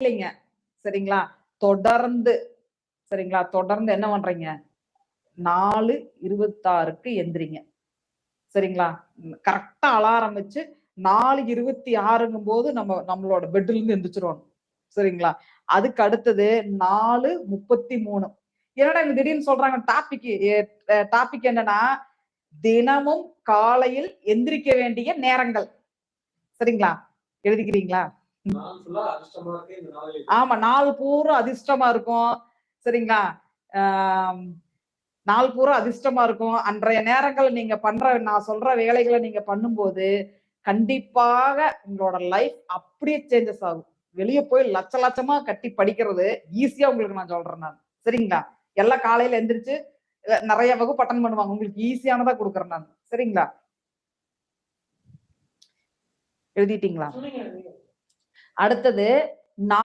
இல்லைங்க. சரிங்களா? தொடர்ந்து சரிங்களா? தொடர்ந்து என்ன பண்றீங்க? 4:26க்கு எந்திரிங்க. சரிங்களா? கரெக்ட்டா அலாரம் வச்சு 4:26ங்கும் போது நம்மளோட பெட்ல இருந்து எந்திரிச்சிரணும். சரிங்களா? அதுக்கு அடுத்தது 4:33. என்னடா இவங்க திடீர்னு சொல்றாங்க டாபிக் என்னன்னா, தினமும் காலையில் எந்திரிக்க வேண்டிய நேரங்கள். சரிங்களா? எழுதிக்கிறீங்களா? ஆமா, நாள் பூரா அதிர்ஷ்டமா இருக்கும். சரிங்களா? ஆம், நாள் பூரா அதிர்ஷ்டமா இருக்கும். அன்றைய நேரங்கள் நீங்க நான் சொல்ற வேலைகள நீங்க பண்ணும்போது, கண்டிப்பாக உங்களோட லைஃப் அப்படியே சேஞ்சஸ் ஆகும். வெளிய போய் லட்ச லட்சமா கட்டி படிக்கிறது ஈஸியா உங்களுக்கு நான் சொல்றேன் நானு. சரிங்களா? எல்லாம் காலையில எந்திரிச்சு நெறைய வகுப்பு அட்டெண்ட் பண்ணுவாங்க. உங்களுக்கு ஈஸியானதா குடுக்குறேன் நானு. சரிங்களா? எழுதிட்டீங்களா? அடுத்தது